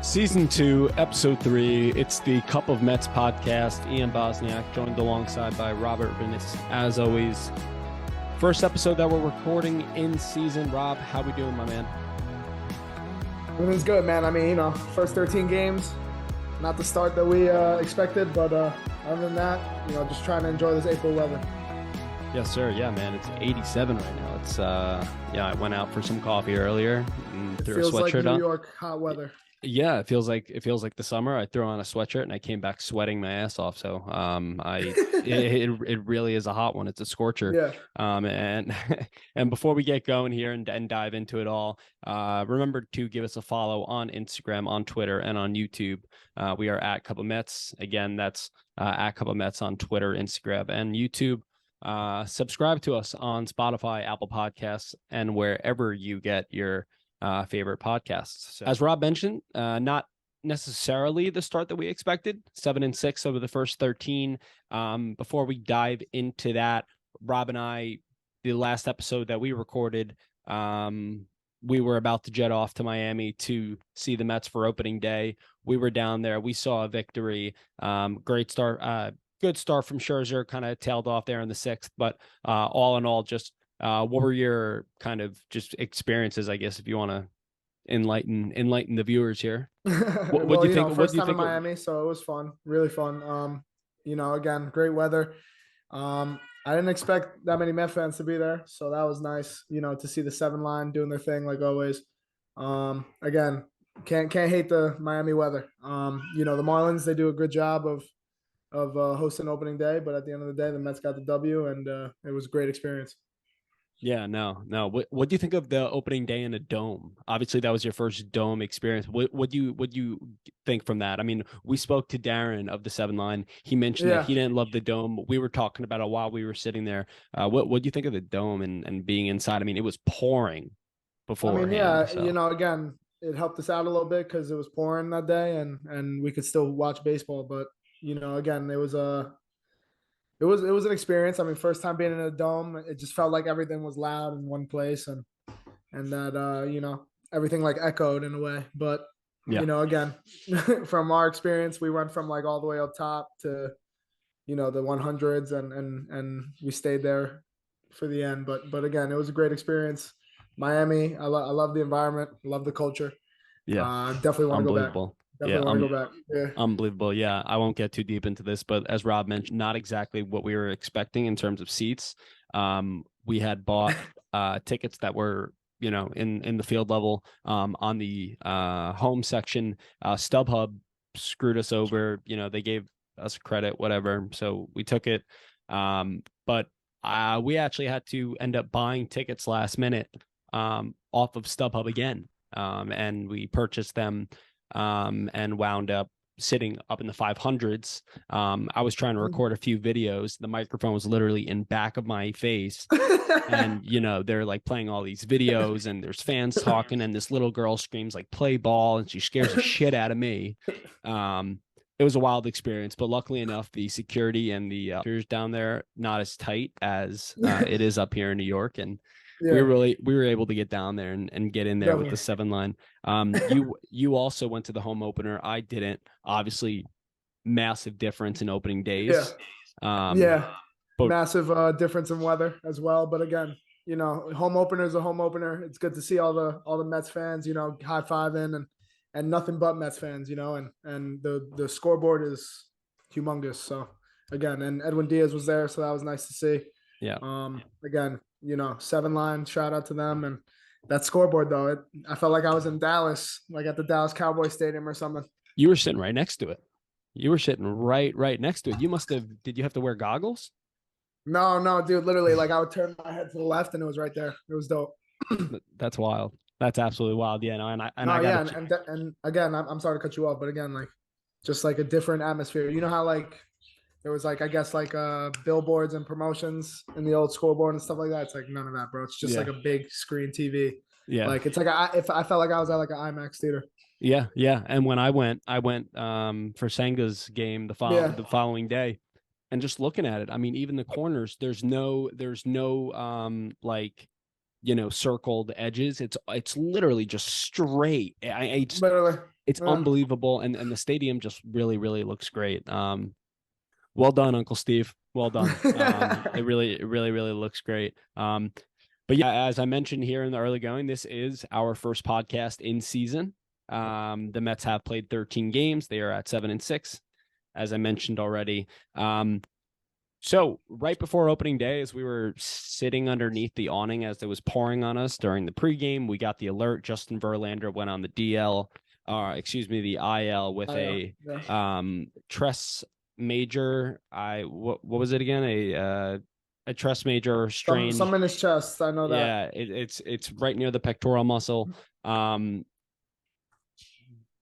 Season 2, Episode 3. It's the Cup of Mets podcast. Ian Bosniak joined alongside by Robert Vinnis. As always, first episode that we're recording in season. Rob, how we doing, my man? Everything's good, man. I mean, first 13 games, not the start that we expected, but other than that, just trying to enjoy this April weather. Yes, sir. Yeah, man. It's 87 right now. It's I went out for some coffee earlier and threw a sweatshirt on. It feels like New York hot weather. Yeah, it feels like the summer. I threw on a sweatshirt and I came back sweating my ass off. So it really is a hot one. It's a scorcher. Yeah. And before we get going here and dive into it all, remember to give us a follow on Instagram, on Twitter, and on YouTube. We are at Cup of Mets. Again, that's at Cup of Mets on Twitter, Instagram, and YouTube. Subscribe to us on Spotify, Apple Podcasts, and wherever you get your favorite podcasts. So, as Rob mentioned, not necessarily the start that we expected. 7-6 over the first 13. Before we dive into that, Rob and I, the last episode that we recorded, we were about to jet off to Miami to see the Mets for opening day. We were down there. We saw a victory. Great start. Good start from Scherzer. Kind of tailed off there in the 6th, but all in all, just what were your kind of just experiences, I guess, if you want to enlighten the viewers here? What do you think? First time in Miami, so it was fun, really fun. Again, great weather. I didn't expect that many Met fans to be there, so that was nice. To see the 7 line doing their thing like always. Again, can't hate the Miami weather. The Marlins, they do a good job of hosting opening day, but at the end of the day, the Mets got the W, and it was a great experience. Yeah, no. What do you think of the opening day in a dome? Obviously, that was your first dome experience. What do you think from that? I mean, we spoke to Darren of the 7 line. He mentioned that he didn't love the dome. We were talking about it while we were sitting there. What do you think of the dome and being inside? I mean, it was pouring beforehand. Again, it helped us out a little bit because it was pouring that day, and we could still watch baseball. But again, it was an experience. I mean, first time being in a dome, it just felt like everything was loud in one place, and that everything like echoed in a way. But again, from our experience, we went from like all the way up top to the 100s, and we stayed there for the end. But again, it was a great experience. Miami, I love the environment, love the culture. Yeah, definitely want to go back. Yeah, want to go back. Yeah. Unbelievable. Yeah, I won't get too deep into this, but as Rob mentioned, not exactly what we were expecting in terms of seats. We had bought tickets that were, in the field level, on the home section. StubHub screwed us over. They gave us credit, whatever. So we took it. But we actually had to end up buying tickets last minute off of StubHub again. And we purchased them and wound up sitting up in the 500s. I was trying to record a few videos. The microphone was literally in back of my face. And, they're like playing all these videos and there's fans talking and this little girl screams like play ball and she scares the shit out of me. It was a wild experience, but luckily enough, the security and the down there, not as tight as it is up here in New York. And we were able to get down there and get in there with the 7 line. You also went to the home opener. I didn't. Obviously, massive difference in opening days. But massive difference in weather as well. But again, home opener is a home opener. It's good to see all the Mets fans, high fiving and nothing but Mets fans, and the scoreboard is humongous. So again, and Edwin Diaz was there, so that was nice to see. Yeah. Again, 7 line, shout out to them. And that scoreboard, though, I felt like I was in Dallas, like at the Dallas Cowboy Stadium or something. You were sitting right next to it. You were sitting right next to it. Did you have to wear goggles? No, dude, literally, like I would turn my head to the left and it was right there. It was dope. That's wild. That's absolutely wild. Yeah, and again, I'm sorry to cut you off, but again, like just like a different atmosphere. You know how like there was like, I guess like billboards and promotions in the old scoreboard and stuff like that. It's like none of that, bro. It's just like a big screen TV. Yeah. Like it's like if I felt like I was at like an IMAX theater. Yeah. And when I went for Senga's game the following day, and just looking at it, I mean, even the corners, there's no circled edges. It's literally just straight. Literally. It's Yeah. unbelievable. And the stadium just really, really looks great. Well done, Uncle Steve. Well done. It really, really, really looks great. But yeah, as I mentioned here in the early going, this is our first podcast in season. The Mets have played 13 games. They are at 7-6, as I mentioned already. So right before opening day, as we were sitting underneath the awning as it was pouring on us during the pregame, we got the alert. Justin Verlander went on the the IL with a Tress major. What was it again? A Tress major strain. Some in his chest. I know that. Yeah, it's right near the pectoral muscle.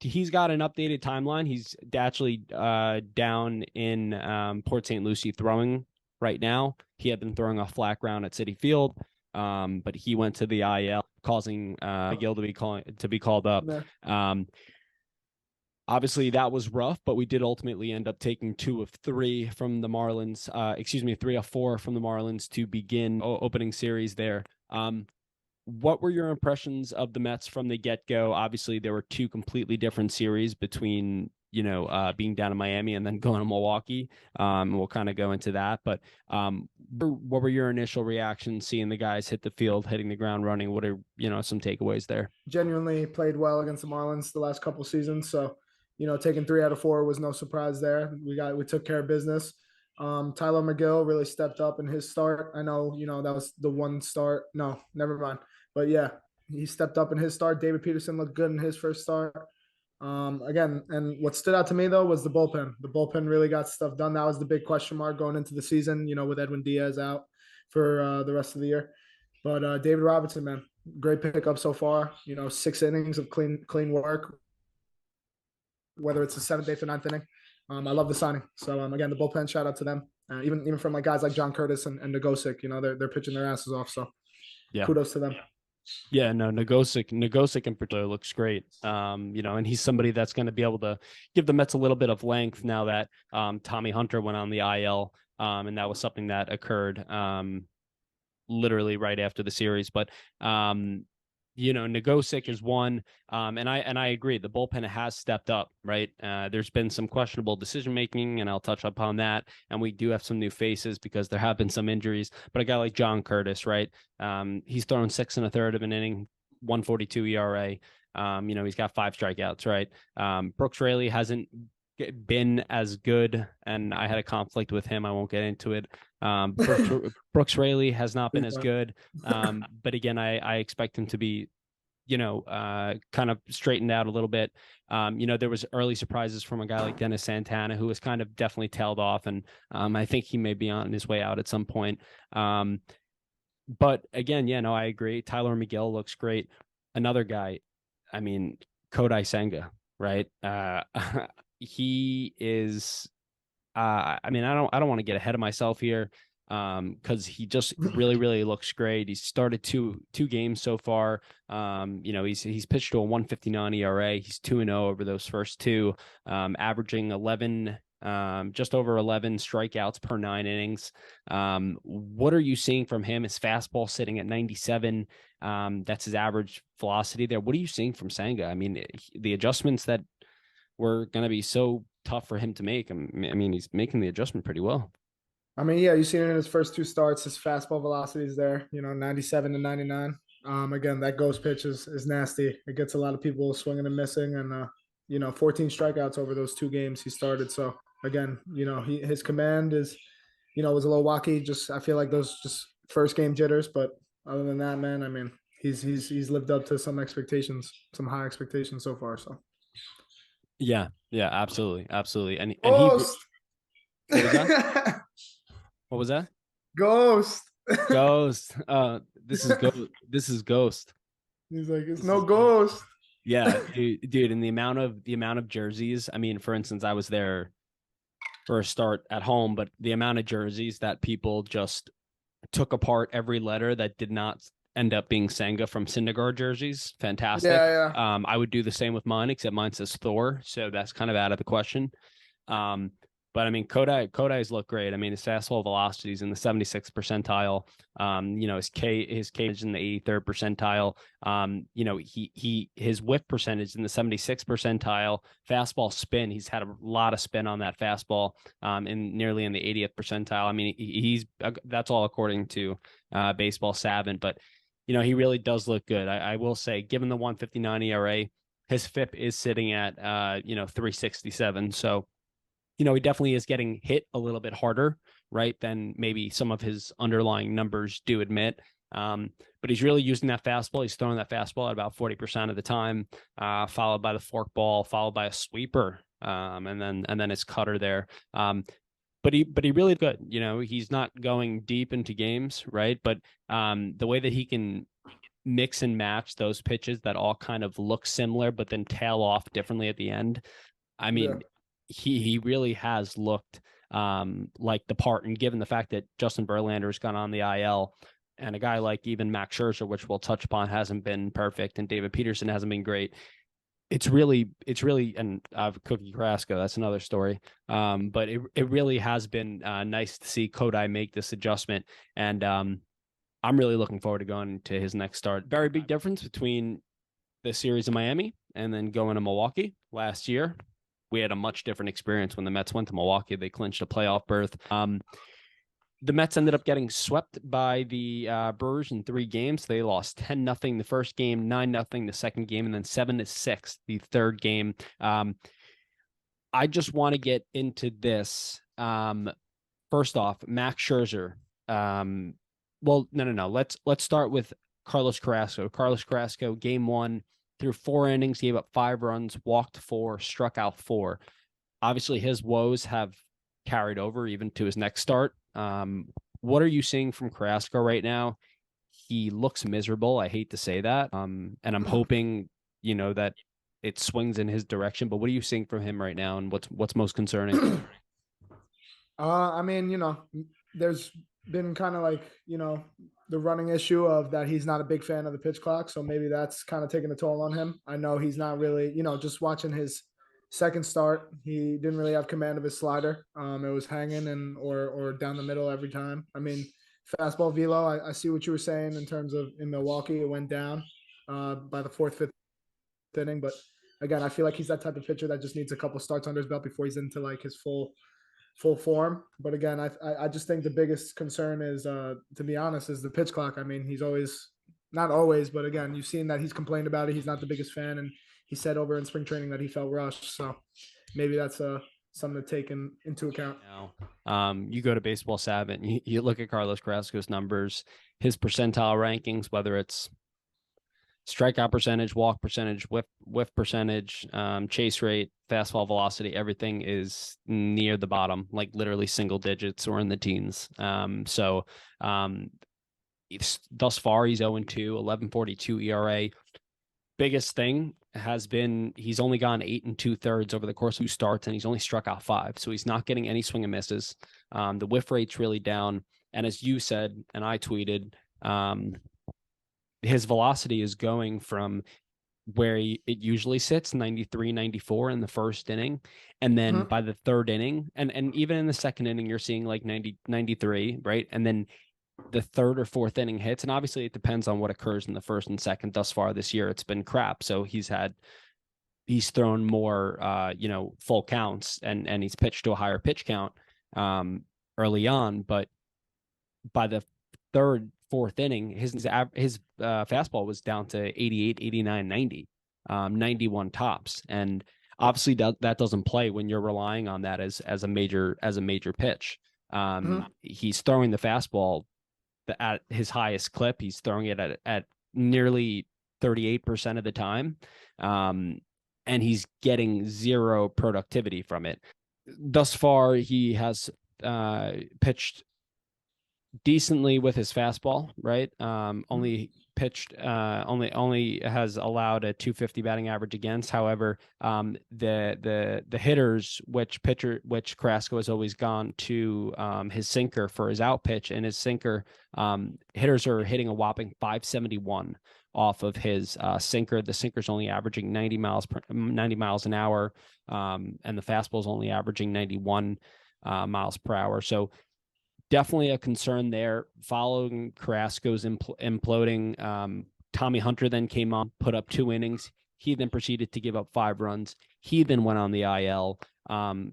He's got an updated timeline. He's actually down in Port St. Lucie throwing right now. He had been throwing off flat ground at Citi Field, but he went to the IL, causing McGill to be called up. Yeah. Obviously, that was rough, but we did ultimately end up taking 2 of 3 from the Marlins. 3 of 4 from the Marlins to begin opening series there. What were your impressions of the Mets from the get-go? Obviously, there were 2 completely different series between, being down in Miami and then going to Milwaukee. We'll kind of go into that. But what were your initial reactions seeing the guys hit the field, hitting the ground running? What are, some takeaways there? Genuinely played well against the Marlins the last couple seasons. So, taking 3 out of 4 was no surprise there. We took care of business. Tyler McGill really stepped up in his start. I know, that was the one start. No, never mind. But yeah, he stepped up in his start. David Peterson looked good in his first start. Again, and what stood out to me though was the bullpen. The bullpen really got stuff done. That was the big question mark going into the season, with Edwin Diaz out for the rest of the year. But David Robertson, man, great pickup so far. 6 innings of clean work, whether it's the 7th, 8th, or 9th inning. I love the signing. So again, the bullpen, shout out to them. Even from like guys like John Curtis and Nogosek, they're pitching their asses off. So yeah, kudos to them. Yeah, no, Nogosek in particular looks great. And he's somebody that's going to be able to give the Mets a little bit of length now that Tommy Hunter went on the IL, and that was something that occurred literally right after the series. But Nogosek is one, and I agree. The bullpen has stepped up, right? There's been some questionable decision making, and I'll touch upon that. And we do have some new faces because there have been some injuries. But a guy like John Curtis, right? He's thrown 6 1/3 of an inning, 1.42 ERA. He's got 5 strikeouts, right? Brooks Raley hasn't been as good, and I had a conflict with him. I won't get into it. Brooks Raley has not been as good, but again, I expect him to be, kind of straightened out a little bit. There was early surprises from a guy like Dennis Santana, who was kind of definitely tailed off, and I think he may be on his way out at some point. But again, I agree. Tyler McGill looks great. Another guy, Kodai Senga, right? He is, I don't want to get ahead of myself here, because he just really, really looks great. He's started two games so far. He's pitched to a 1.59 ERA. He's 2-0 over those first 2, averaging 11, just over 11 strikeouts per 9 innings. What are you seeing from him? His fastball sitting at 97. That's his average velocity there. What are you seeing from Senga? The adjustments that were going to be so tough for him to make. He's making the adjustment pretty well. You've seen it in his first 2 starts. His fastball velocity is there, 97 to 99. Again, that ghost pitch is nasty. It gets a lot of people swinging and missing, and 14 strikeouts over those 2 games he started. So again, his command is, was a little wacky. I feel like those just first game jitters, but other than that, man, he's lived up to some expectations, some high expectations so far. So yeah, absolutely, and Ghost. What was that? What was that? Ghost. This is Ghost. He's like, it's no ghost. Yeah, dude, and the amount of jerseys. For instance, I was there for a start at home, but the amount of jerseys that people just took apart every letter that did not end up being Senga from Syndergaard jerseys. Fantastic. Yeah. I would do the same with mine, except mine says Thor, so that's kind of out of the question. But I mean, Kodai's look great. I mean, his fastball velocity is in the 76th percentile. His K is in the 83rd percentile. His whiff percentage in the 76th percentile. Fastball spin, he's had a lot of spin on that fastball, in nearly in the 80th percentile. I mean, he's that's all according to Baseball Savant, but he really does look good. I will say, given the 159 ERA, his FIP is sitting at 367. So he definitely is getting hit a little bit harder, right, than maybe some of his underlying numbers do admit. But he's really using that fastball. He's throwing that fastball at about 40% of the time, followed by the fork ball, followed by a sweeper, and then his cutter there. But he really good. He's not going deep into games, right? But the way that he can mix and match those pitches that all kind of look similar, but then tail off differently at the end. I mean, he really has looked like the part, and given the fact that Justin Verlander has gone on the IL, and a guy like even Max Scherzer, which we'll touch upon, hasn't been perfect, and David Peterson hasn't been great. It's really, and Cookie Carrasco, that's another story. But it really has been nice to see Kodai make this adjustment, and I'm really looking forward to going to his next start. Very big difference between the series in Miami and then going to Milwaukee last year. We had a much different experience when the Mets went to Milwaukee. They clinched a playoff berth. The Mets ended up getting swept by the Brewers in 3 games. They lost 10-0 the first game, 9-0 the second game, and then 7-6 the third game. I just want to get into this. First off, Max Scherzer. No. Let's start with Carlos Carrasco. Carlos Carrasco, game 1, through 4 innings, gave up 5 runs, walked 4, struck out 4. Obviously, his woes have carried over even to his next start. What are you seeing from Carrasco right now? He looks miserable. I hate to say that. And I'm hoping, that it swings in his direction. But what are you seeing from him right now, and what's most concerning? I mean, there's been kind of like, the running issue of that he's not a big fan of the pitch clock. So maybe that's kind of taking a toll on him. I know he's not really, just watching his second start, he didn't really have command of his slider. It was hanging or down the middle every time. I mean, fastball velo, I see what you were saying in terms of in Milwaukee, it went down by the 4th, 5th inning. But again, I feel like he's that type of pitcher that just needs a couple starts under his belt before he's into like his full form. But again, I just think the biggest concern is, to be honest, is the pitch clock. I mean, he's always, not always, but again, you've seen that he's complained about it. He's not the biggest fan, and he said over in spring training that he felt rushed. So maybe that's something to take into account. You go to Baseball Savant, you look at Carlos Carrasco's numbers, his percentile rankings, whether it's strikeout percentage, walk percentage, whiff percentage, chase rate, fastball velocity, everything is near the bottom, like literally single digits or in the teens. Thus far, he's 0-2, 11.42 ERA. Biggest thing has been he's only gone 8 2/3 over the course of 2 starts, and he's only struck out 5. So he's not getting any swing and misses. The whiff rate's really down. And as you said, and I tweeted, his velocity is going from where it usually sits, 93, 94 in the first inning. And then by the 3rd inning, and even in the 2nd inning, you're seeing like 90, 93, right? And then the 3rd or 4th inning hits. And obviously it depends on what occurs in the 1st and 2nd. Thus far this year, it's been crap. So he's thrown more, full counts, and he's pitched to a higher pitch count early on. But by the 3rd, 4th inning, his fastball was down to 88, 89, 90, 91 tops. And obviously that doesn't play when you're relying on that as a major pitch. He's throwing the fastball at his highest clip. He's throwing it at nearly 38% of the time. And he's getting 0 productivity from it. Thus far, he has pitched decently with his fastball, right? Only has allowed a 250 batting average against. However, the hitters, which Carrasco has always gone to his sinker for his out pitch, and his sinker, hitters are hitting a whopping 571, off of his sinker. The sinker's only averaging 90 miles an hour, and the fastball's only averaging 91 miles per hour. So definitely a concern there. Following Carrasco's imploding, Tommy Hunter then came on, put up 2 innings. He then proceeded to give up 5 runs. He then went on the IL.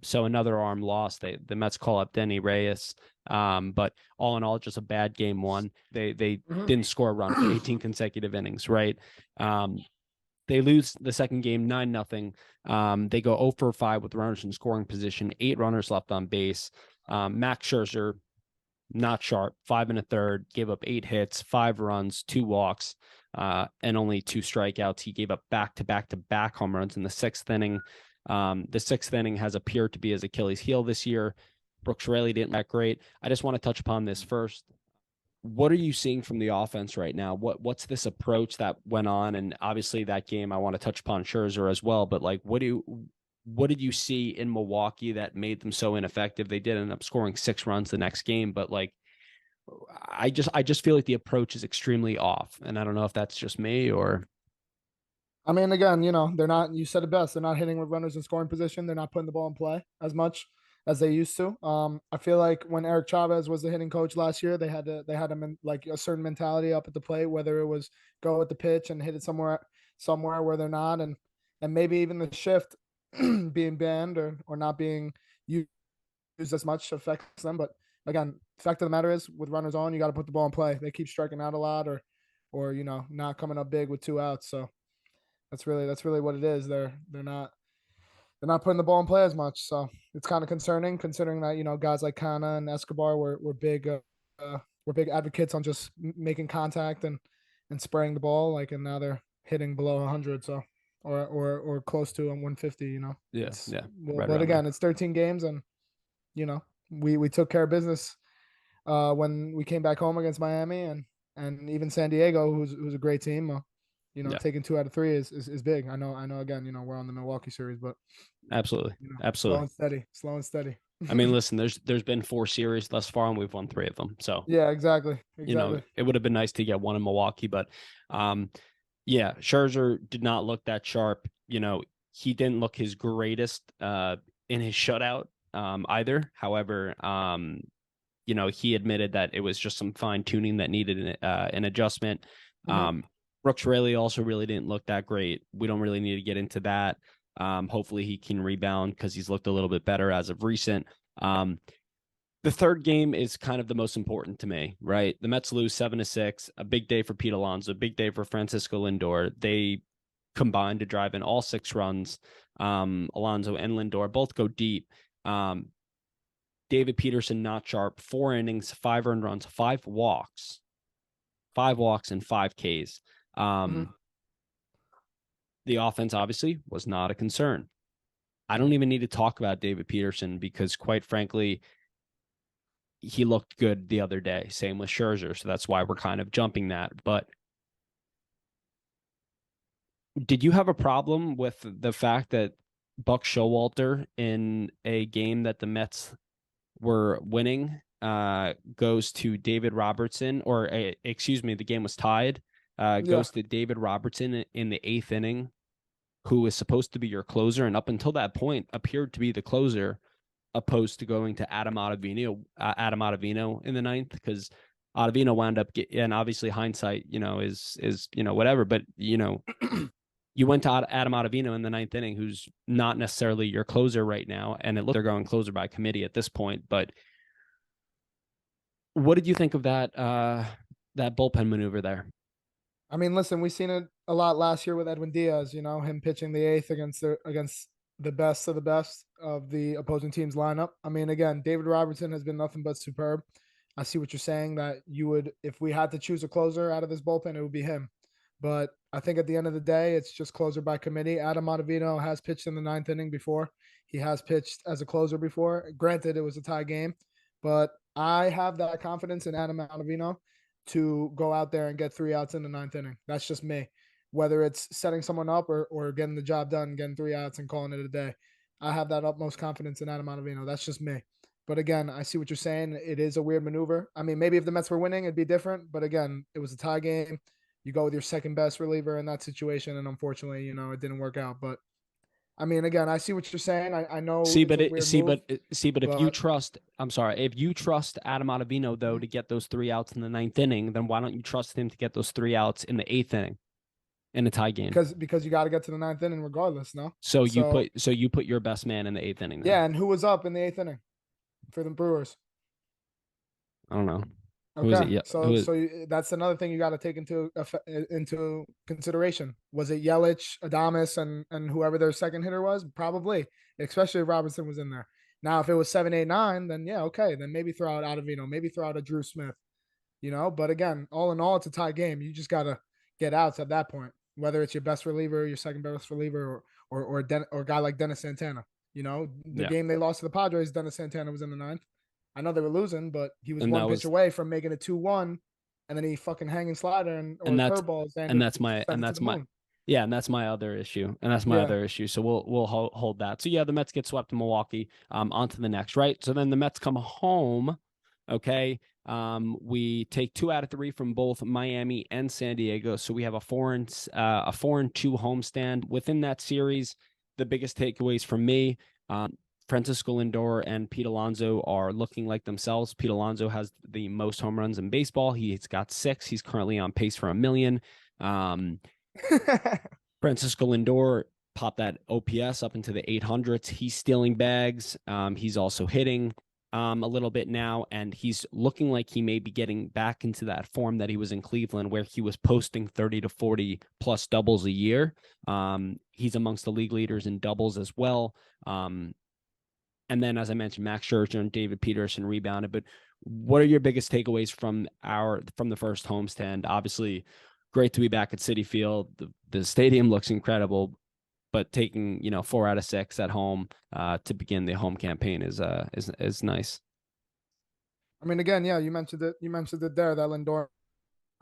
So another arm loss. The Mets call up Denny Reyes. But all in all, just a bad game 1. They didn't score a run for 18 consecutive innings, right? They lose the second game 9-0. They go 0 for 5 with runners in scoring position, 8 runners left on base. Max Scherzer, not sharp, 5 1/3, gave up 8 hits, 5 runs, 2 walks, and only 2 strikeouts. He gave up back-to-back home runs in the 6th inning. The 6th inning has appeared to be his Achilles heel this year. Brooks Raley didn't look great. I just want to touch upon this first. What are you seeing from the offense right now? What's this approach that went on? And obviously that game, I want to touch upon Scherzer as well, but like, what did you see in Milwaukee that made them so ineffective? They did end up scoring 6 runs the next game, but like, I just feel like the approach is extremely off. And I don't know if that's just me or. I mean, again, they're not, you said it best. They're not hitting with runners in scoring position. They're not putting the ball in play as much as they used to. I feel like when Eric Chavez was the hitting coach last year, they had him in like a certain mentality up at the plate, whether it was go with the pitch and hit it somewhere where they're not. And maybe even the shift being banned or not being used as much affects them. But again, the fact of the matter is with runners on, you got to put the ball in play. They keep striking out a lot or not coming up big with 2 outs. So that's really what it is. They're not putting the ball in play as much. So it's kind of concerning considering that, guys like Canha and Escobar were big advocates on just making contact and spraying the ball, and now they're hitting below 100. So or close to 150, Yeah. Well, but again, it's 13 games and we took care of business when we came back home against Miami and even San Diego, who's a great team. Taking 2 out of 3 is big. I know. Again, we're on the Milwaukee series, but Absolutely. slow and steady. I mean, listen, there's been 4 series thus far, and we've won 3 of them. So yeah, exactly. It would have been nice to get one in Milwaukee, but yeah, Scherzer did not look that sharp. He didn't look his greatest in his shutout either. However, he admitted that it was just some fine tuning that needed an adjustment. Brooks Raley also really didn't look that great. We don't really need to get into that. Hopefully he can rebound because he's looked a little bit better as of recent. The third game is kind of the most important to me, right? The Mets lose 7-6, a big day for Pete Alonso, a big day for Francisco Lindor. They combined to drive in all 6 runs. Alonso and Lindor both go deep. David Peterson, not sharp, 4 innings, 5 earned runs, 5 walks and 5 Ks. The offense obviously was not a concern. I don't even need to talk about David Peterson because quite frankly, he looked good the other day. Same with Scherzer. So that's why we're kind of jumping that. But did you have a problem with the fact that Buck Showalter in a game that the Mets were winning goes to David Robertson, the game was tied, goes to David Robertson in the 8th inning, who is supposed to be your closer, and up until that point appeared to be the closer, opposed to going to Adam Ottavino in the 9th, because Ottavino wound up and obviously hindsight, is whatever, but you went to Adam Ottavino in the 9th inning, who's not necessarily your closer right now, and it looks they're going closer by committee at this point. But what did you think of that bullpen maneuver there? I mean, listen, we've seen it a lot last year with Edwin Diaz. Him pitching the 8th against the best of the best of the opposing team's lineup. I mean, again, David Robertson has been nothing but superb. I see what you're saying, that you would, if we had to choose a closer out of this bullpen, it would be him. But I think at the end of the day, it's just closer by committee. Adam Ottavino has pitched in the 9th inning before. He has pitched as a closer before. Granted, it was a tie game, but I have that confidence in Adam Ottavino to go out there and get 3 outs in the 9th inning. That's just me. Whether it's setting someone up or getting the job done, getting 3 outs and calling it a day. I have that utmost confidence in Adam Ottavino. That's just me. But again, I see what you're saying. It is a weird maneuver. I mean, maybe if the Mets were winning, it'd be different. But again, it was a tie game. you go with your second best reliever in that situation, and unfortunately, it didn't work out. But I mean, again, I see what you're saying. I know See, it's but a weird move, if you but trust, I'm sorry, if you trust Adam Ottavino though Mhm. to get those 3 outs in the ninth inning, then why don't you trust him to get those 3 outs in the eighth inning in a tie game? because you got to get to the ninth inning regardless, no? So So you put your best man in the eighth inning then. yeah, and who was up in the eighth inning for the Brewers? I don't know. Who is it? Okay, Yeah. Who so is that's another thing you got to take into consideration. Was it Yelich, Adames, and whoever their second hitter was? Probably, especially if Robertson was in there. Now, if it was 7, 8, 9, then yeah, okay, then maybe throw out Ottavino, maybe throw out a Drew Smith, But again, all in all, it's a tie game. You just gotta get outs at that point, whether it's your best reliever, your second best reliever, or a guy like Dennis Santana. The yeah. game they lost to the Padres, Dennis Santana was in the ninth. I know they were losing, but he was And one that pitch was away from making it 2-1, and then he fucking hanging slider and or that's curveballs and and that's my sent and it to that's the my moon. yeah, and that's my other issue. And that's my Yeah. other issue. So we'll hold that. So yeah, the Mets get swept in Milwaukee. On to the next, right? So then the Mets come home. Okay. We take 2 out of 3 from both Miami and San Diego. So we have a 4-2 homestand. Within that series, the biggest takeaways from me, Francisco Lindor and Pete Alonso are looking like themselves. Pete Alonso has the most home runs in baseball. He's got 6. He's currently on pace for 1,000,000. Francisco Lindor popped that OPS up into the 800s. He's stealing bags. He's also hitting a little bit now, and he's looking like he may be getting back into that form that he was in Cleveland, where he was posting 30 to 40 plus doubles a year. He's amongst the league leaders in doubles as well. And then, as I mentioned, Max Scherzer and David Peterson rebounded. But what are your biggest takeaways from the first homestand? Obviously, great to be back at Citi Field. The stadium looks incredible, but taking 4 out of 6 at home to begin the home campaign is nice. I mean, again, yeah, you mentioned it. You mentioned it there that Lindor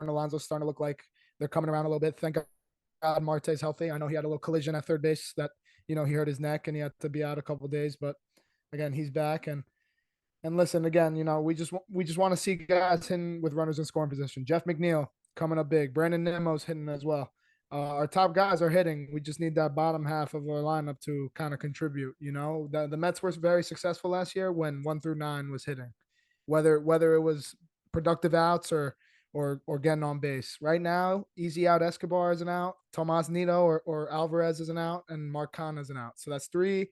and Alonso starting to look like they're coming around a little bit. Thank God Marte's healthy. I know he had a little collision at third base that he hurt his neck and he had to be out a couple of days, but again, he's back. And listen, again, we just want to see guys hitting with runners in scoring position. Jeff McNeil coming up big. Brandon Nimmo's hitting as well. Our top guys are hitting. We just need that bottom half of our lineup to kind of contribute. The Mets were very successful last year when 1 through 9 was hitting, whether it was productive outs or getting on base. Right now, easy out Escobar is an out, Tomas Nido or Alvarez is an out, and Mark Canha is an out. So that's 3.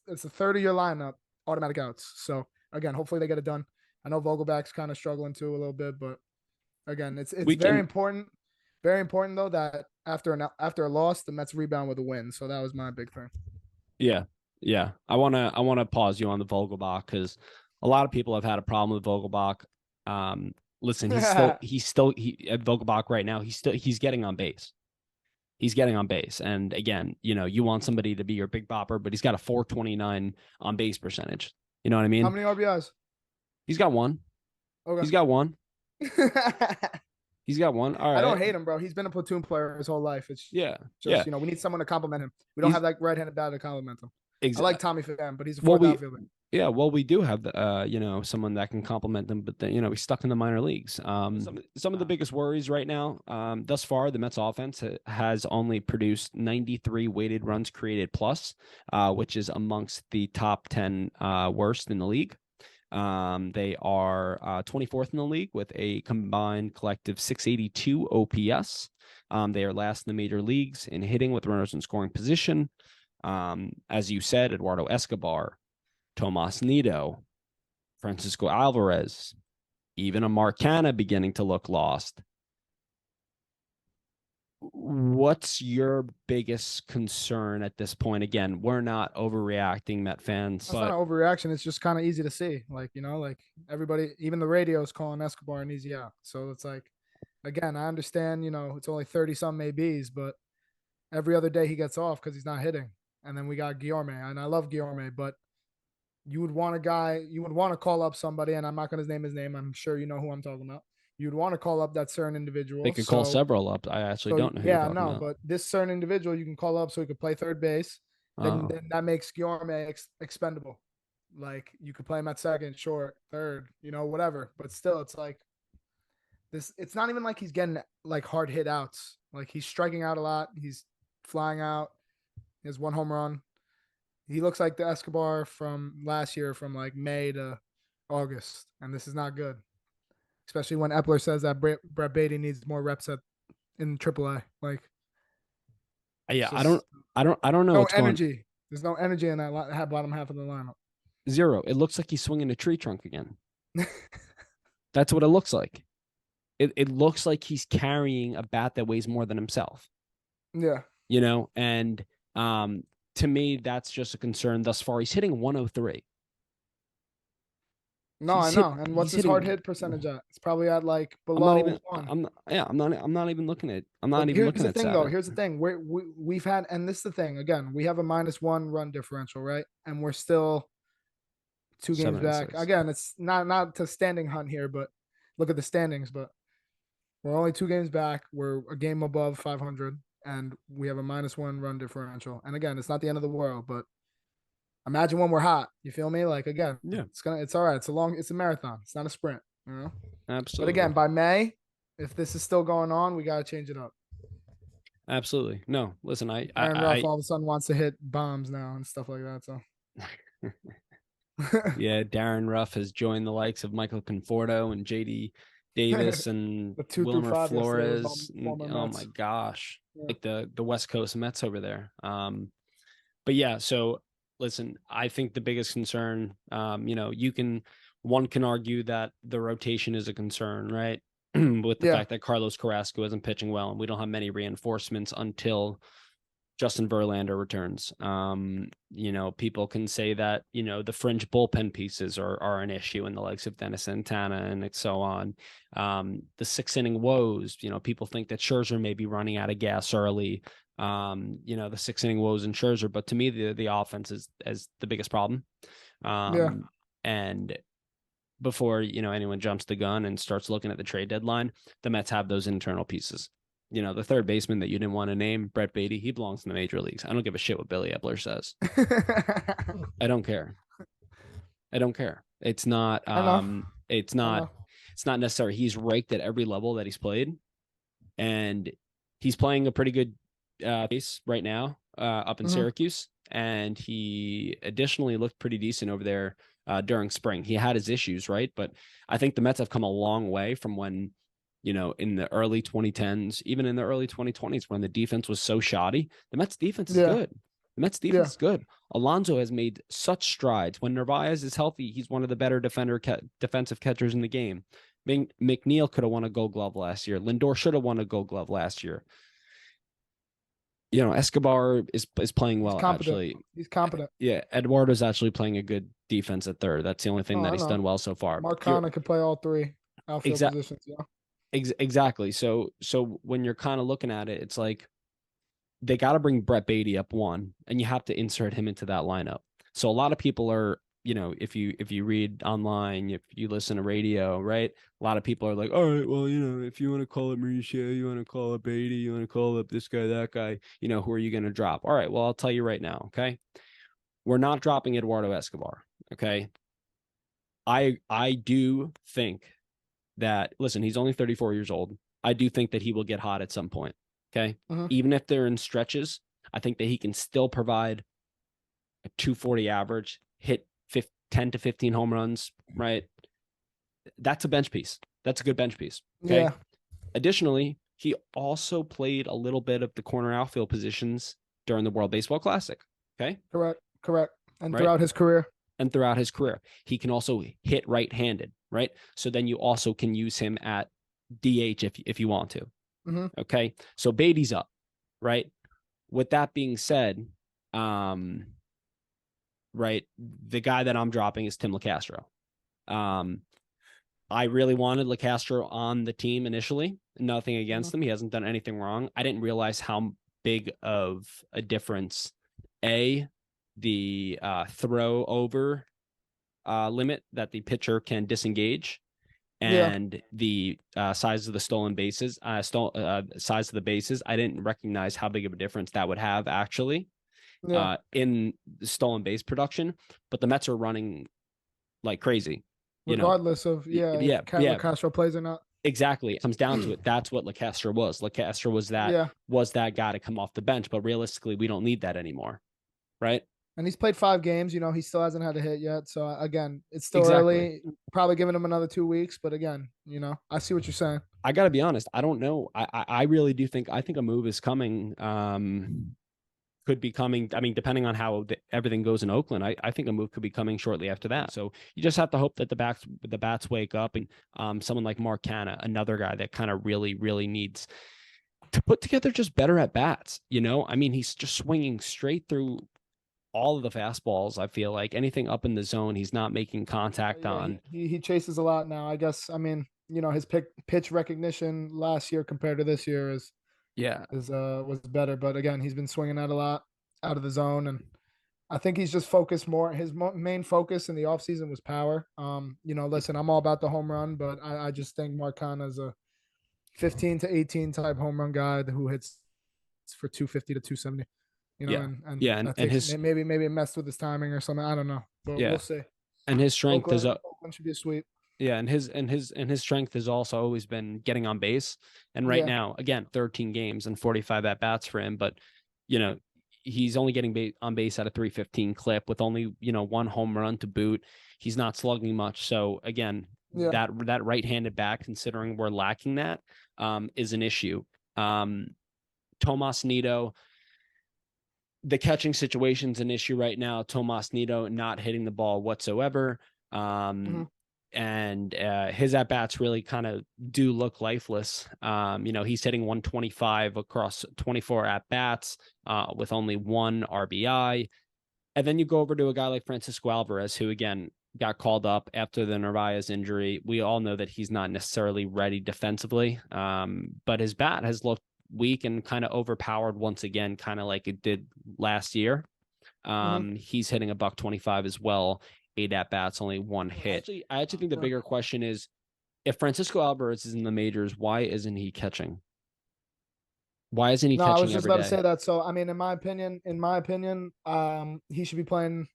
It's a third of your lineup automatic outs. So again, hopefully they get it done. I know Vogelback's kind of struggling too a little bit, but again, it's We very can, important. Very important though that after a loss, the Mets rebound with a win. So that was my big thing. yeah, yeah. I wanna pause you on the Vogelbach because a lot of people have had a problem with Vogelbach. Listen, he at Vogelbach right now. He's getting on base. He's getting on base. And again, you want somebody to be your big bopper, but he's got a 429 on base percentage. You know what I How mean? many RBIs? He's got one. Okay. He's got one. He's got one. All I don't right. hate him, bro. He's been a platoon player his whole life. It's Yeah. just, Yeah. we need someone to compliment him. We don't He's have that right-handed bat to compliment him. I ex- like Tommy Pham, but he's a well, fourth outfielder. we do have someone that can compliment them, but then, he's stuck in the minor leagues. Some of the biggest worries right now, thus far, the Mets offense has only produced 93 weighted runs created plus, which is amongst the top 10 worst in the league. They are 24th in the league with a combined collective 682 OPS. They are last in the major leagues in hitting with runners in scoring position. As you said, Eduardo Escobar, Tomas Nido, Francisco Alvarez, even a Mark Canha beginning to look lost. What's your biggest concern at this point? Again, we're not overreacting, Met fans. It's not an overreaction. It's just kind of easy to see. Like, like everybody, even the radio is calling Escobar an easy out. So it's like, again, I understand, it's only 30 some ABs, but every other day he gets off because he's not hitting. And then we got Guillorme, and I love Guillorme, but you would want to call up somebody, and I'm not going to name his name. I'm sure you know who I'm talking about. You'd want to call up that certain individual. They could call several up. I actually don't know who you're yeah, talking no, about. but this certain individual you can call up so he could play third base. Then that makes Guillorme expendable. Like you could play him at second, short, third, whatever. But still, it's like it's not even like he's getting like hard hit outs. Like he's striking out a lot. He's flying out. He has 1 home run. He looks like the Escobar from last year, from like May to August, and this is not good. Especially when Epler says that Brett Beatty needs more reps in AAA. Like, Yeah, just I don't know no what's going. energy. There's no energy in that bottom half of the lineup. Zero. It looks like he's swinging a tree trunk again. That's what it looks like. It looks like he's carrying a bat that weighs more than himself. Yeah. And to me, that's just a concern thus far. He's hitting 103. No, I know. And what's his hard hit percentage at? It's probably at like below 1. I'm not even looking at. I'm not But even here's looking the at thing, Saturday. though. Here's the thing. We've had, and this is the thing. Again, we have a -1 run differential, right? And we're still 2 games back. 7-6. Again, it's not to standing hunt here, but look at the standings. But we're only 2 games back. We're a game above 500, and we have a -1 run differential. And again, it's not the end of the world, but imagine when we're hot. You feel me? Like, again, Yeah, it's all right. It's a marathon. It's not a sprint, absolutely. But again, by May, if this is still going on, we got to change it up. Absolutely. No, listen, Aaron Ruff all of a sudden wants to hit bombs now and stuff like that. So, yeah, Darren Ruff has joined the likes of Michael Conforto and JD Davis and the 2 through Wilmer 5 Flores. Oh Mets. my gosh, Yeah. like the West Coast Mets over there. But yeah, so listen, I think the biggest concern, one can argue that the rotation is a concern, right? With the fact that Carlos Carrasco isn't pitching well, and we don't have many reinforcements until Justin Verlander returns. People can say that, the fringe bullpen pieces are an issue in the likes of Dennis Santana and so on. The 6-inning woes, people think that Scherzer may be running out of gas early. The 6-inning woes and Scherzer, but to me, the offense is the biggest problem. And before, anyone jumps the gun and starts looking at the trade deadline, the Mets have those internal pieces. The third baseman that you didn't want to name, Brett Beatty, he belongs in the major leagues. I don't give a shit what Billy Epler says. I don't care. It's not, it's not necessary. He's raked at every level that he's played, and he's playing a pretty good pace right now up in Syracuse. And he additionally looked pretty decent over there during spring. He had his issues, right? But I think the Mets have come a long way from when, in the early 2010s, even in the early 2020s, when the defense was so shoddy. The Mets defense is good. The Mets defense is good. Alonso has made such strides. When Narvaez is healthy, he's one of the better defensive catchers in the game. McNeil could have won a Gold Glove last year. Lindor should have won a Gold Glove last year. Escobar is playing well, actually. He's competent. Yeah, Eduardo's actually playing a good defense at third. That's the only thing that he's done well so far. Mark Canha could play all 3 outfield positions. Yeah. Exactly. So when you're kind of looking at it, it's like they got to bring Brett Beatty up 1, and you have to insert him into that lineup. So a lot of people are, if you read online, if you listen to radio, right? A lot of people are like, all right, well, if you want to call it Mauricio, you want to call it Beatty, you want to call up this guy, that guy, who are you going to drop? All right, well, I'll tell you right now, okay? We're not dropping Eduardo Escobar, okay? I do think that, listen, he's only 34 years old. I do think that he will get hot at some point, okay? Even if they're in stretches, I think that he can still provide a 240 average, hit 10 to 15 home runs, right? That's a bench piece. That's a good bench piece, okay? Yeah. Additionally, he also played a little bit of the corner outfield positions during the World Baseball Classic, okay? Correct. And throughout his career. He can also hit right-handed, right? So then you also can use him at DH if you want to. Okay. So Beatty's up, right? With that being said, right, the guy that I'm dropping is Tim LeCastro. I really wanted LeCastro on the team initially. Nothing against him. He hasn't done anything wrong. I didn't realize how big of a difference the throw over limit that the pitcher can disengage, and the size of the stolen bases, size of the bases. I didn't recognize how big of a difference that would have actually in the stolen base production. But the Mets are running like crazy, regardless of Castro plays or not. Exactly. It comes down to it. That's what LeCastre was. LeCastre Yeah. was that guy to come off the bench, but realistically, we don't need that anymore. Right? And he's played 5 games. He still hasn't had a hit yet. So again, it's still Exactly. early. Probably giving him another 2 weeks. But again, I see what you're saying. I gotta be honest. I don't know. I really do think a move is coming. Could be coming. I mean, depending on how everything goes in Oakland, I think a move could be coming shortly after that. So you just have to hope that the bats wake up, and someone like Mark Canha, another guy that kind of really needs to put together just better at bats. I mean, he's just swinging straight through all of the fastballs. I feel like anything up in the zone, he's not making contact Yeah, on. he chases a lot now. I guess. I mean, his pitch recognition last year compared to this year Yeah, was better. But again, he's been swinging at a lot out of the zone, and I think he's just focused more. His main focus in the offseason was power. Listen, I'm all about the home run, but I just think Marcana is a 15 to 18 type home run guy who hits for 250 to 270. yeah, And yeah, that and takes his maybe it messed with his timing or something. I don't know, but yeah, we'll see. and his strength is Oakland should be a sweep. Yeah, and his strength has also always been getting on base. And right Yeah. now, again, 13 games and 45 at bats for him, but you know, he's only getting on base at a 315 clip with only, one home run to boot. He's not slugging much. So again, Yeah. that right-handed bat, considering we're lacking that, is an issue. Tomas Nido, the catching situation's an issue right now. Tomas Nido not hitting the ball whatsoever. Mm-hmm. And his at bats really kind of do look lifeless. He's hitting 125 across 24 at bats with only one RBI. And then you go over to a guy like Francisco Alvarez, who again got called up after the Narvaez injury. We all know that he's not necessarily ready defensively, but his bat has looked weak and kind of overpowered once again, kind of like it did last year. Mm-hmm. He's hitting a $125 as well. 8 at bats, only one hit. I actually think the bigger question is, if Francisco Alvarez is in the majors, why isn't he catching? Why isn't he No, I was catching just every about to day? say that. So, I mean, in my opinion, he should be playing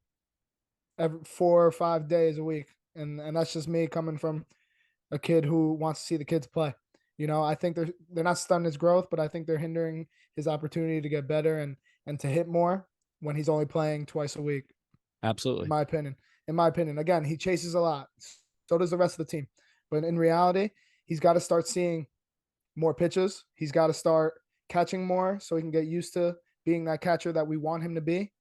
every 4 or 5 days a week, and that's just me coming from a kid who wants to see the kids play. I think they're not stunting his growth, but I think they're hindering his opportunity to get better and to hit more when he's only playing twice a week. In Absolutely. my opinion, again, he chases a lot. So does the rest of the team, but in reality, he's got to start seeing more pitches. He's got to start catching more so he can get used to being that catcher that we want him to be.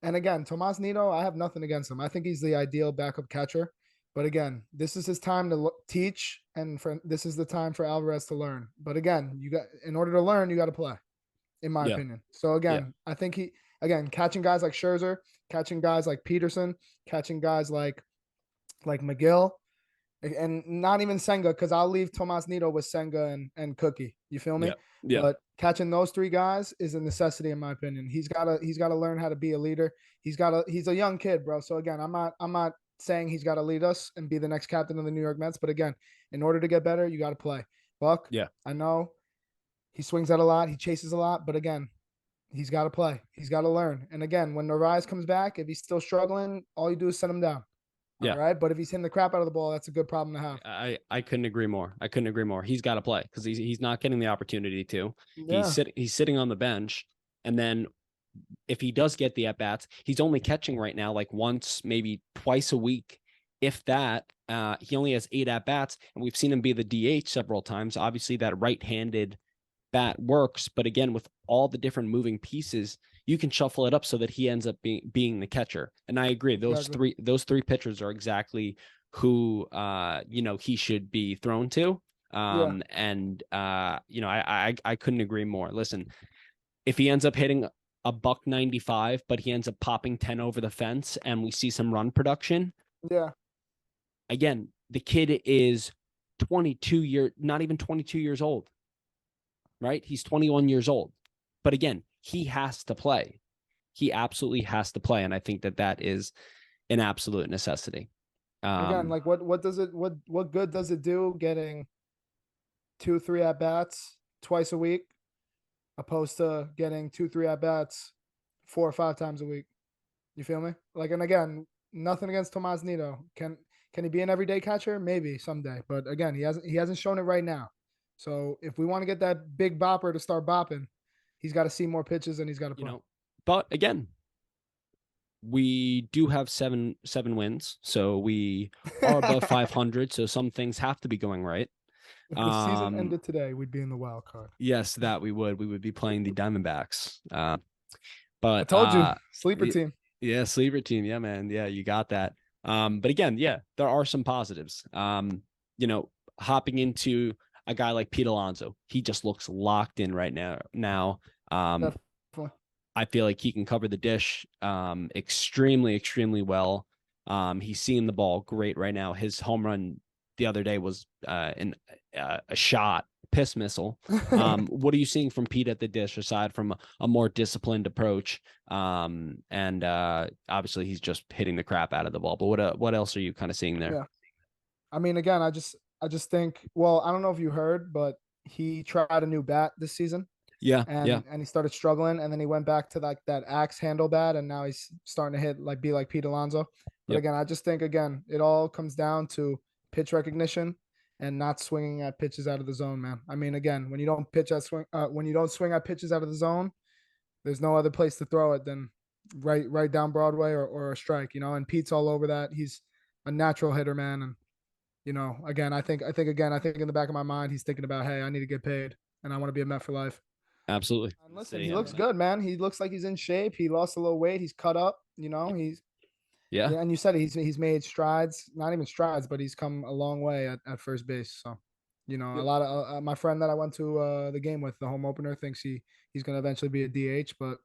And again, Tomas Nido, I have nothing against him. I think he's the ideal backup catcher. But again, this is his time to teach, and this is the time for Alvarez to learn. But again, in order to learn, you got to play, in my Yeah. opinion. So Yeah. again, I think catching guys like Scherzer, catching guys like Peterson, catching guys like McGill, and not even Senga, because I'll leave Tomas Nido with Senga and Cookie. You feel me? Yeah. Yeah. But catching those 3 guys is a necessity, in my opinion. He's gotta learn how to be a leader. He's a young kid, bro. So again, I'm not saying he's got to lead us and be the next captain of the New York Mets. But again, in order to get better, you got to play. Buck, Yeah. I know he swings at a lot, he chases a lot, but again, he's got to play. He's got to learn. And again, when Narvaez comes back, if he's still struggling, all you do is send him down. Yeah. All right. But if he's hitting the crap out of the ball, that's a good problem to have. I couldn't agree more. He's got to play because he's not getting the opportunity to. Yeah. He's sitting on the bench, and then if he does get the at bats, he's only catching right now like once, maybe twice a week, if that. He only has 8 at bats, and we've seen him be the DH several times. Obviously, that right-handed bat works, but again, with all the different moving pieces, you can shuffle it up so that he ends up being the catcher. And I agree, those three pitchers are exactly who he should be thrown to. And I couldn't agree more. Listen, if he ends up hitting a $195, but he ends up popping 10 over the fence, and we see some run production. Yeah. Again, the kid is not even 22 years old. Right? He's 21 years old. But again, he has to play. He absolutely has to play. And I think that is an absolute necessity. Again, like what good does it do getting 2-3 at bats twice a week opposed to getting 2-3 at bats 4 or 5 times a week? You feel me? Like, and again, nothing against Tomas Nido. Can Can he be an everyday catcher? Maybe someday. But again, he hasn't shown it right now. So if we want to get that big bopper to start bopping, he's got to see more pitches and he's got to play. But again, we do have seven wins, so we are above 500. So some things have to be going right. If the season ended today, we'd be in the wild card. Yes, that we would be playing the Diamondbacks. I told you, sleeper team. Yeah, sleeper team. Yeah, man. Yeah, you got that. But again, yeah, there are some positives. Hopping into a guy like Pete Alonso, he just looks locked in right now. Definitely. I feel like he can cover the dish extremely, extremely well. He's seeing the ball great right now. His home run the other day was a shot, piss missile. What are you seeing from Pete at the dish aside from a more disciplined approach? And obviously he's just hitting the crap out of the ball. But what else are you kind of seeing there? Yeah. I mean, again, I just think, well, I don't know if you heard, but he tried a new bat this season. Yeah, and he started struggling, and then he went back to like that axe handle bat, and now he's starting to be like Pete Alonso. But again, I just think it all comes down to pitch recognition and not swinging at pitches out of the zone, man. I mean, again, when you don't swing at pitches out of the zone, there's no other place to throw it than right down Broadway or a strike, And Pete's all over that. He's a natural hitter, man, and again, I think in the back of my mind, he's thinking about, hey, I need to get paid, and I want to be a Met for life. Absolutely. And listen, he looks good, man. He looks like he's in shape. He lost a little weight. He's cut up. He's and you said he's made strides. Not even strides, but he's come a long way at first base. So, a lot of my friend that I went to the game with, the home opener, thinks he's going to eventually be a DH. But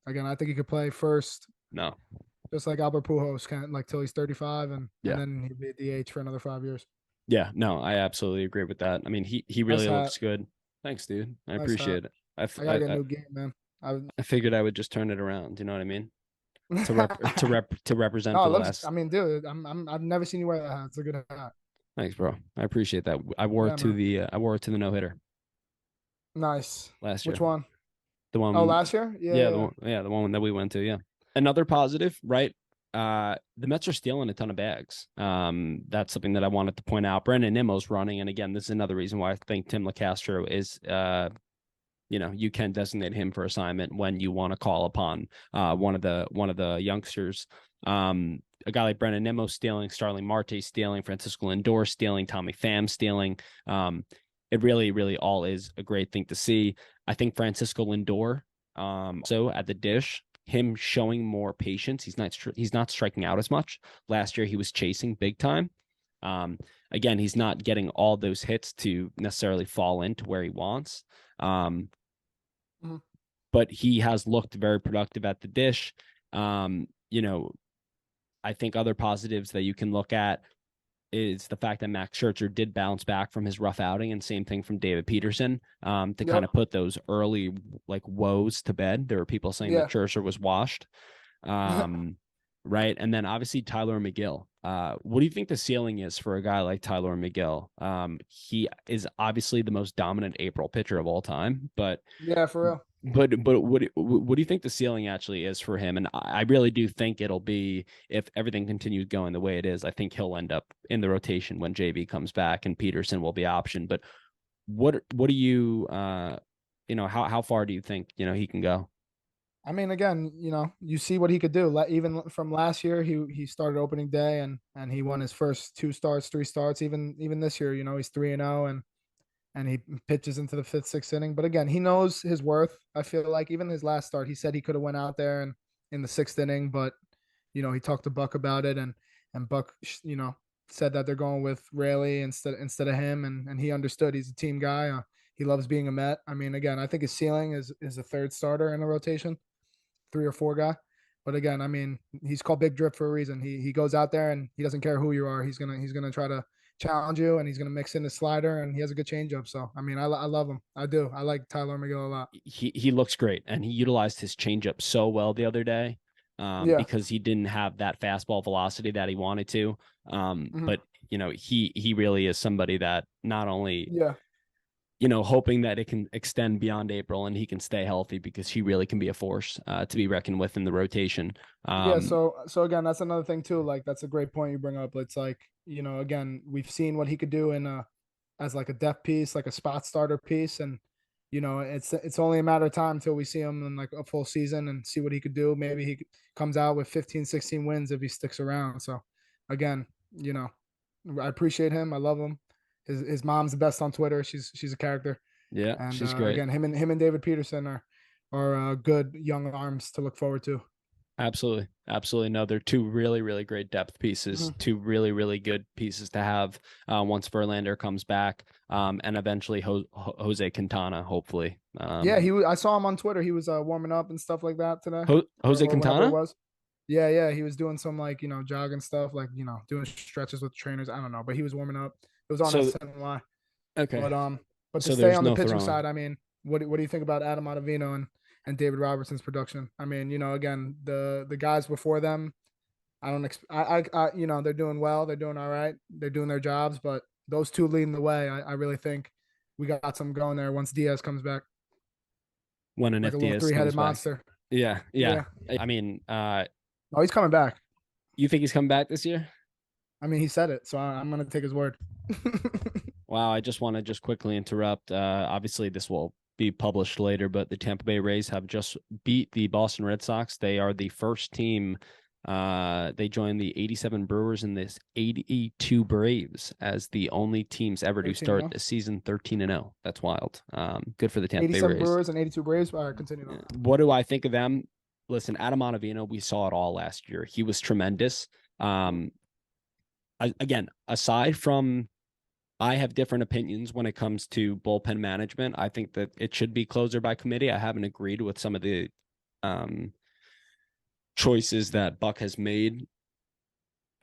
again, I think he could play first. No, just like Albert Pujols can, like till he's 35, and then he'd be a DH for another 5 years. Yeah, no, I absolutely agree with that. I mean, he really looks good. Thanks, dude. I appreciate it. I gotta get a new game, man. I figured I would just turn it around. You know what I mean? To represent. No, I mean, dude, I've never seen you wear that hat. It's a good hat. Thanks, bro. I appreciate that. I wore it to the no hitter. Nice. Last year. Which one? The one. Oh, last year? Yeah. The one that we went to. Yeah. Another positive, right? The Mets are stealing a ton of bags. That's something that I wanted to point out. Brandon Nimmo's running, and again, this is another reason why I think Tim LeCastro is you can designate him for assignment when you want to call upon one of the youngsters. A guy like Brandon Nimmo stealing, Starling Marte stealing, Francisco Lindor stealing, Tommy Pham stealing. It really, really all is a great thing to see. I think Francisco Lindor, so at the dish, him showing more patience. He's not striking out as much. Last year he was chasing big time. Again, he's not getting all those hits to necessarily fall into where he wants. But he has looked very productive at the dish. I think other positives that you can look at is the fact that Max Scherzer did bounce back from his rough outing, and same thing from David Peterson to kind of put those early like woes to bed. There were people saying that Scherzer was washed. Right. And then obviously Tyler McGill. What do you think the ceiling is for a guy like Tyler McGill? He is obviously the most dominant April pitcher of all time, but yeah, for real. But what do you think the ceiling actually is for him? And I really do think it'll be, if everything continues going the way it is, I think he'll end up in the rotation when JV comes back and Peterson will be optioned. But what do you how far do you think he can go? I mean, again, you see what he could do. Even from last year, he started opening day and he won his first 2 starts, 3 starts. Even this year, he's 3-0 and he pitches into the 5th, 6th inning. But again, he knows his worth. I feel like even his last start, he said he could have went out there and in the 6th inning, but he talked to Buck about it, and Buck, said that they're going with Raley instead of him, and he understood. He's a team guy. He loves being a Met. I mean, again, I think his ceiling is a 3rd starter in a rotation, 3 or 4 guy. But again, I mean, he's called Big Drip for a reason. He goes out there and he doesn't care who you are. He's gonna try to challenge you, and he's gonna mix in the slider, and he has a good changeup. So I mean, I love him. I do. I like Tyler McGill a lot. He looks great, and he utilized his changeup so well the other day, because he didn't have that fastball velocity that he wanted to. But he really is somebody that not only hoping that it can extend beyond April and he can stay healthy, because he really can be a force to be reckoned with in the rotation. Yeah, so again, that's another thing too. Like that's a great point you bring up. It's like, again, we've seen what he could do in as like a depth piece, like a spot starter piece, and it's only a matter of time until we see him in like a full season and see what he could do. Maybe comes out with 15, 16 wins if he sticks around. So again, I appreciate him. I love him. His mom's the best on Twitter. She's a character. Yeah, And she's great. again, him and David Peterson are good young arms to look forward to. Absolutely. Absolutely. No, they're two really, really great depth pieces, two really, really good pieces to have once Verlander comes back, and eventually Jose Quintana, hopefully. Yeah, I saw him on Twitter. He was warming up and stuff like that today, Jose or whenever it Quintana? was. Yeah. He was doing some like, jogging stuff, like, doing stretches with trainers. I don't know, but he was warming up. It was on So, SNY. okay. But to So stay there's on the no pitching throwing. side, I mean, what do you think about Adam Ottavino and David Robertson's production? I mean, again, the guys before them, I don't they're doing well, they're doing all right, they're doing their jobs, but those two leading the way, I really think we got some going there once Diaz comes back, When and like if a little Diaz three-headed comes back. monster. Yeah. Yeah. I mean, Oh, he's coming back. you think he's coming back this year? I mean, he said it, so I'm gonna take his word. Wow, I just want to just quickly interrupt. Obviously, this will be published later, but the Tampa Bay Rays have just beat the Boston Red Sox. They are the first team. They joined the 87 Brewers and this 82 Braves as the only teams ever to start the season 13-0. That's wild. Good for the Tampa Bay 87 Rays. Brewers and 82 Braves. All right, continue on. What do I think of them? Listen, Adam Ottavino, we saw it all last year. He was tremendous. Again, aside from, I have different opinions when it comes to bullpen management. I think that it should be closer by committee. I haven't agreed with some of the choices that Buck has made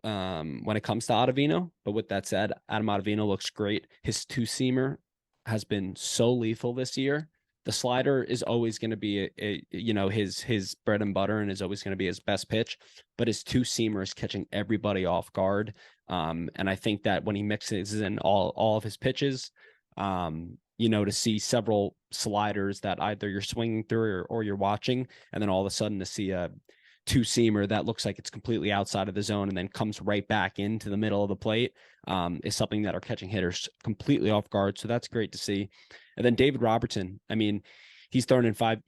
when it comes to Ottavino. But with that said, Adam Ottavino looks great. His two-seamer has been so lethal this year. The slider is always going to be his bread and butter, and is always going to be his best pitch. But his two-seamer is catching everybody off guard. And I think that when he mixes in all of his pitches, to see several sliders that either you're swinging through or you're watching, and then all of a sudden to see a two-seamer that looks like it's completely outside of the zone and then comes right back into the middle of the plate, is something that are catching hitters completely off guard. So that's great to see. And then David Robertson, I mean, he's thrown in five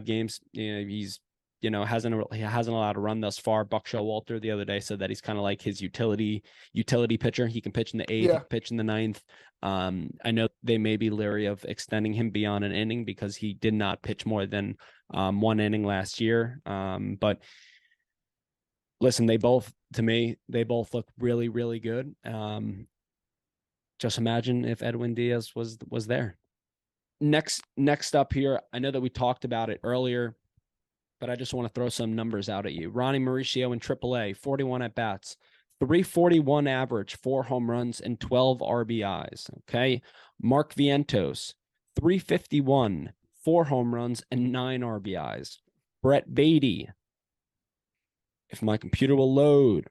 games. He's hasn't allowed a run thus far. Buck Showalter the other day said that he's kind of like his utility pitcher. He can pitch in the eighth, he can pitch in the ninth. I know they may be leery of extending him beyond an inning because he did not pitch more than one inning last year. But listen, they both look really, really good. Just imagine if Edwin Diaz was there. Next up here, I know that we talked about it earlier, but I just want to throw some numbers out at you. Ronnie Mauricio in AAA, 41 at-bats, 341 average, 4 home runs, and 12 RBIs, okay? Mark Vientos, 351, 4 home runs, and 9 RBIs. Brett Beatty, if my computer will load.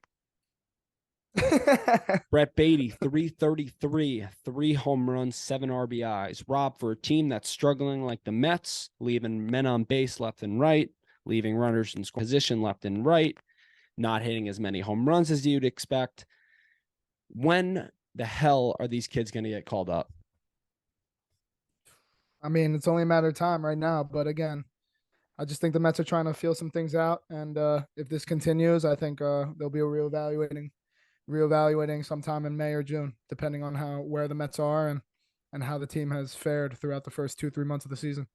Brett Beatty, 333, 3 home runs, 7 RBIs. Rob, for a team that's struggling like the Mets, leaving men on base left and right, leaving runners in position left and right, not hitting as many home runs as you'd expect. When the hell are these kids going to get called up? I mean, it's only a matter of time right now. But again, I just think the Mets are trying to feel some things out. And if this continues, I think they'll be reevaluating sometime in May or June, depending on where the Mets are and how the team has fared throughout the first 2-3 months of the season.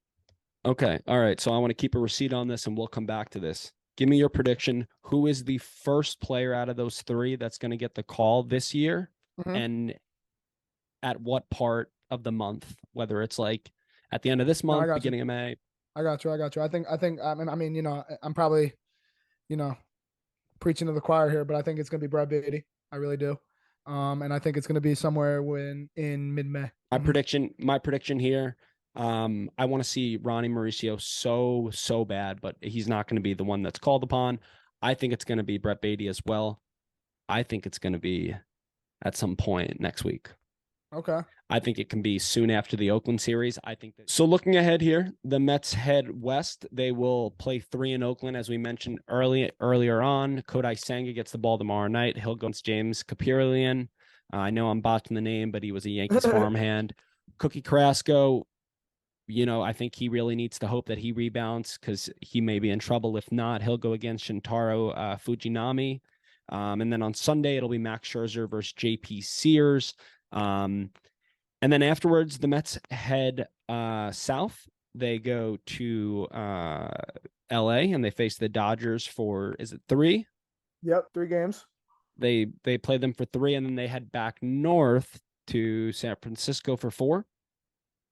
Okay. All right. So I want to keep a receipt on this and we'll come back to this. Give me your prediction. Who is the first player out of those 3 that's going to get the call this year? Mm-hmm. And at what part of the month, whether it's like at the end of this month, beginning of May? I got you. I think, I mean, I'm probably, preaching to the choir here, but I think it's going to be Brett Beatty. I really do. And I think it's going to be somewhere in mid-May. My prediction here, I want to see Ronnie Mauricio so bad, but he's not going to be the one that's called upon. I think it's going to be Brett Beatty as well. I think it's going to be at some point next week. Okay. I think it can be soon after the Oakland series. I think that. So looking ahead here, the Mets head west. They will play 3 in Oakland, as we mentioned earlier on. Kodai Senga gets the ball tomorrow night. He'll go against James Capirlian. I know I'm botching the name, but he was a Yankees farmhand. Cookie Carrasco, I think he really needs to hope that he rebounds because he may be in trouble. If not, he'll go against Shintaro Fujinami. And then on Sunday, it'll be Max Scherzer versus JP Sears. And then afterwards, the Mets head south. They go to LA and they face the Dodgers for, is it 3? Yep, 3 games. They play them for 3, and then they head back north to San Francisco for 4.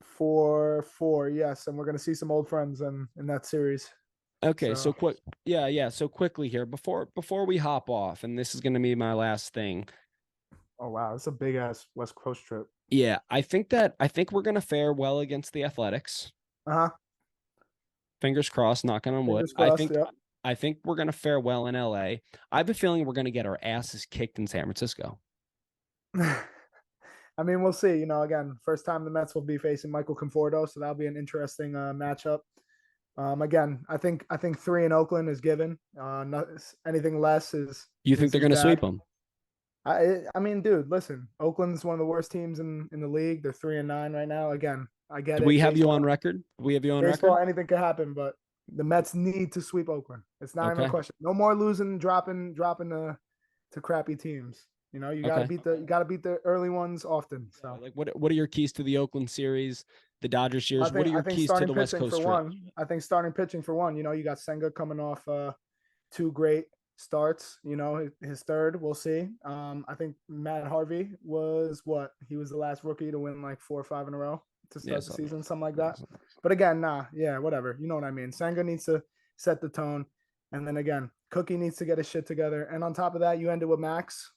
For 4, yes, and we're gonna see some old friends in that series. Okay, so quick, yeah. So quickly here, before we hop off, and this is gonna be my last thing. Oh wow, it's a big ass West Coast trip. Yeah, I think we're gonna fare well against the Athletics. Uh-huh. Fingers crossed, knocking on wood. Fingers crossed, yep. I think we're gonna fare well in LA. I have a feeling we're gonna get our asses kicked in San Francisco. I mean, we'll see. Again, first time the Mets will be facing Michael Conforto, so that'll be an interesting matchup. Again, I think 3 in Oakland is given. Anything less is. You think they're gonna sweep them? I mean, dude, listen. Oakland's one of the worst teams in the league. They're 3-9 right now. Again, I get it. We have you on record. We have you on baseball, record. Anything could happen, but the Mets need to sweep Oakland. It's not even a question. No more losing, dropping to crappy teams. You gotta beat the early ones often. So, like, what are your keys to the Oakland series, the Dodgers series? What are your keys to the West Coast trip? I think starting pitching for one. You got Senga coming off 2 great starts. His third, we'll see. I think Matt Harvey was he was the last rookie to win like 4 or 5 in a row to start the season, something like that. But again, whatever. You know what I mean. Senga needs to set the tone, and then again, Cookie needs to get his shit together. And on top of that, you end it with Max.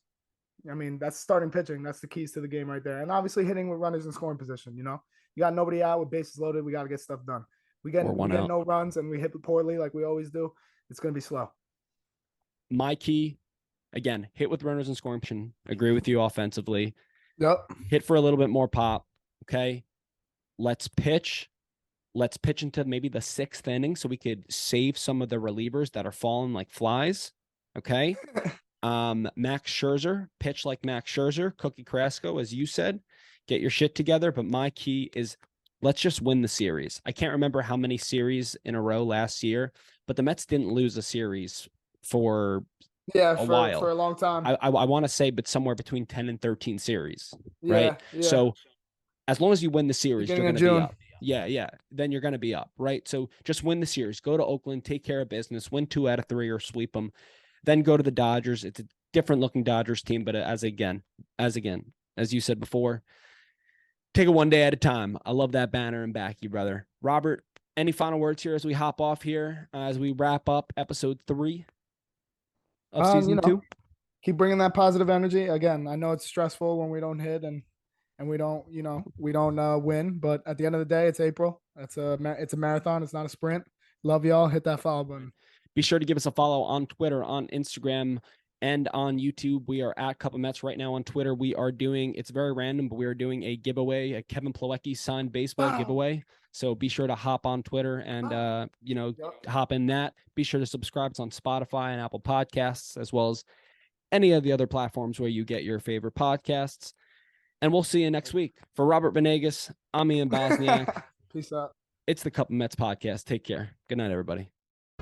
I mean, that's starting pitching. That's the keys to the game right there. And obviously hitting with runners in scoring position. You got nobody out with bases loaded. We got to get stuff done. We get no runs and we hit poorly like we always do. It's going to be slow. My key, again, hit with runners in scoring position. Agree with you offensively. Yep. Hit for a little bit more pop. Okay. Let's pitch. Let's pitch into maybe the 6th inning so we could save some of the relievers that are falling like flies. Okay. Max Scherzer, pitch like Max Scherzer. Cookie Carrasco, as you said, get your shit together. But my key is let's just win the series. I can't remember how many series in a row last year, but the Mets didn't lose a series for a while. For a long time. I want to say, but somewhere between 10 and 13 series, right? Yeah. So as long as you win the series, you're going to be up. Yeah. Then you're going to be up, right? So just win the series. Go to Oakland, take care of business, win 2 out of 3 or sweep them. Then go to the Dodgers. It's a different looking Dodgers team, but as you said before, take it one day at a time. I love that banner and back you, brother. Robert, any final words here as we hop off here, as we wrap up episode 3 of season 2? Keep bringing that positive energy. Again, I know it's stressful when we don't hit and we don't, win, but at the end of the day, it's April. It's a marathon. It's not a sprint. Love y'all. Hit that follow button. Be sure to give us a follow on Twitter, on Instagram, and on YouTube. We are at Cup of Mets right now on Twitter. We are doing, it's very random, but we are doing a giveaway, a Kevin Plawecki signed baseball giveaway. So be sure to hop on Twitter and, hop in that. Be sure to subscribe. It's on Spotify and Apple Podcasts, as well as any of the other platforms where you get your favorite podcasts. And we'll see you next week. For Robert Venegas, I'm Ian Bosniak. Peace out. It's the Cup of Mets podcast. Take care. Good night, everybody.